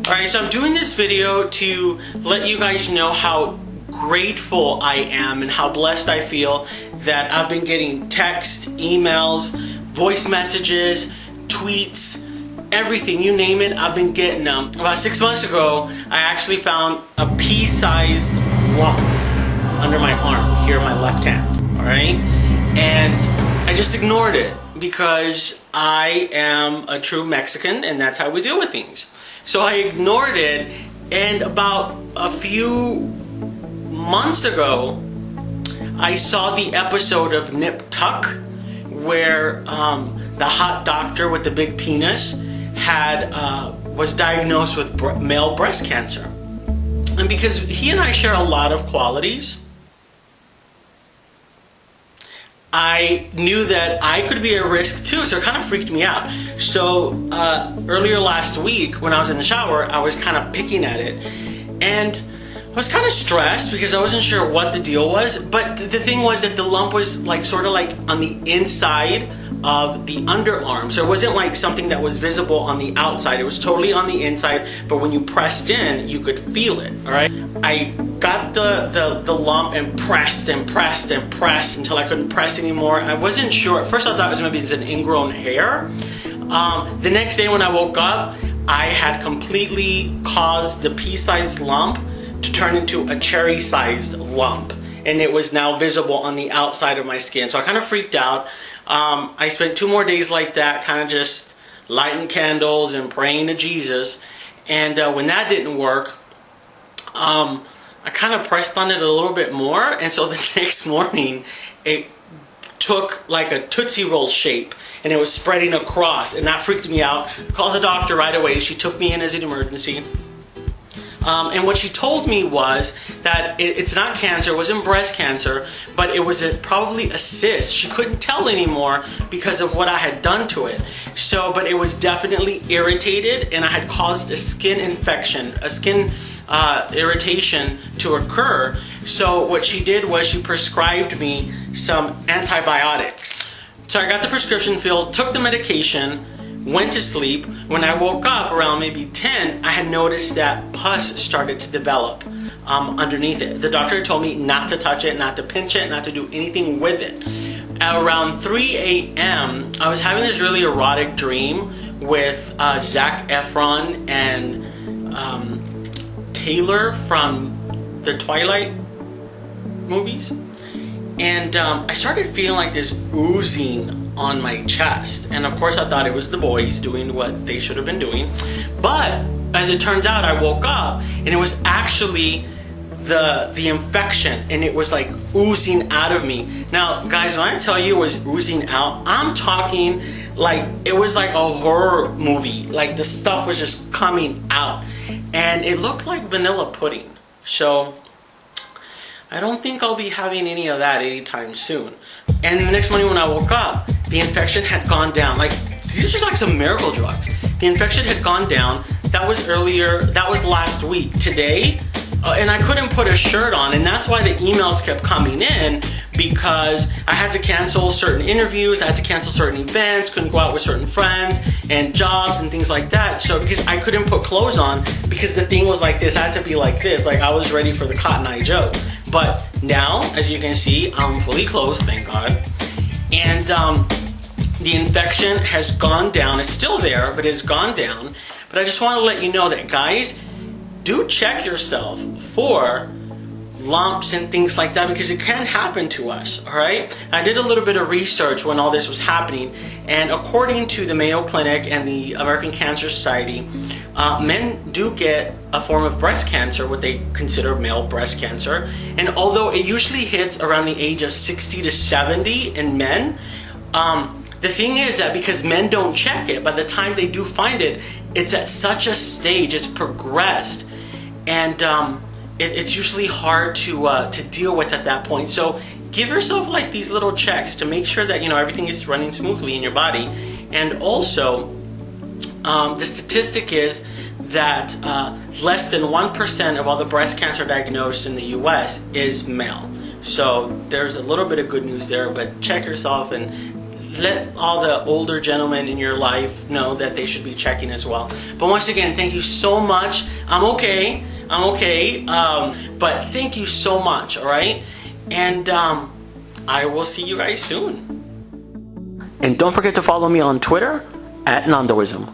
Alright, so I'm doing this video to let you guys know how grateful I am and how blessed I feel that I've been getting texts, emails, voice messages, tweets, everything, you name it, I've been getting them. About 6 months ago, I actually found a pea-sized lump under my arm, here in my left hand, alright? And I just ignored it because I am a true Mexican and that's how we deal with things. So I ignored it, and about a few months ago, I saw the episode of Nip Tuck where the hot doctor with the big penis was diagnosed with male breast cancer. And because he and I share a lot of qualities, I knew that I could be at risk too, so it kind of freaked me out. So earlier last week, when I was in the shower, I was kind of picking at it, and I was kind of stressed because I wasn't sure what the deal was. But the thing was that the lump was sort of on the inside of the underarm, so it wasn't like something that was visible on the outside. It was totally on the inside, but when you pressed in, you could feel it. All right, I got the lump and pressed and pressed and pressed until I couldn't press anymore. I wasn't sure. At first I thought it was maybe an ingrown hair. The next day when I woke up, I had completely caused the pea-sized lump to turn into a cherry-sized lump, and it was now visible on the outside of my skin. So I kind of freaked out. I spent 2 more days like that, kind of just lighting candles and praying to Jesus. And when that didn't work, I kind of pressed on it a little bit more, and so the next morning it took like a Tootsie Roll shape, and it was spreading across, and that freaked me out. Called the doctor right away. She took me in as an emergency. And what she told me was that it's not cancer, it wasn't breast cancer, but it was probably a cyst. She couldn't tell anymore because of what I had done to it. But it was definitely irritated, and I had caused a skin infection, a skin irritation to occur. So what she did was she prescribed me some antibiotics. So I got the prescription filled, took the medication, went to sleep. When I woke up around maybe 10, I had noticed that pus started to develop underneath it. The doctor told me not to touch it, not to pinch it, not to do anything with it. At around 3 a.m., I was having this really erotic dream with Zac Efron and Taylor from the Twilight movies. And I started feeling like this oozing on my chest, and of course I thought it was the boys doing what they should have been doing. But as it turns out, I woke up and it was actually the infection, and it was like oozing out of me. Now guys, when I tell you it was oozing out, I'm talking like it was like a horror movie. Like the stuff was just coming out, and it looked like vanilla pudding. So I don't think I'll be having any of that anytime soon. And the next morning when I woke up, the infection had gone down. Like, these are like some miracle drugs. The infection had gone down. That was earlier, that was last week. Today, and I couldn't put a shirt on, and that's why the emails kept coming in, because I had to cancel certain interviews, I had to cancel certain events, couldn't go out with certain friends and jobs and things like that. So because I couldn't put clothes on, because the thing was like this, I had to be like this, like I was ready for the Cotton Eye Joe. But now, as you can see, I'm fully clothed, thank God. And the infection has gone down. It's still there, but it's gone down. But I just want to let you know that, guys, do check yourself for lumps and things like that, because it can happen to us, all right? I did a little bit of research when all this was happening, and according to the Mayo Clinic and the American Cancer Society, men do get a form of breast cancer, what they consider male breast cancer. And although it usually hits around the age of 60 to 70 in men, the thing is that because men don't check it, by the time they do find it, it's at such a stage, it's progressed, and it's usually hard to deal with at that point. So give yourself like these little checks to make sure that everything is running smoothly in your body. And also, the statistic is that less than 1% of all the breast cancer diagnosed in the U.S. is male. So there's a little bit of good news there, but check yourself and let all the older gentlemen in your life know that they should be checking as well. But once again, thank you so much. I'm okay. But thank you so much, all right? And I will see you guys soon. And don't forget to follow me on Twitter @Nandoism.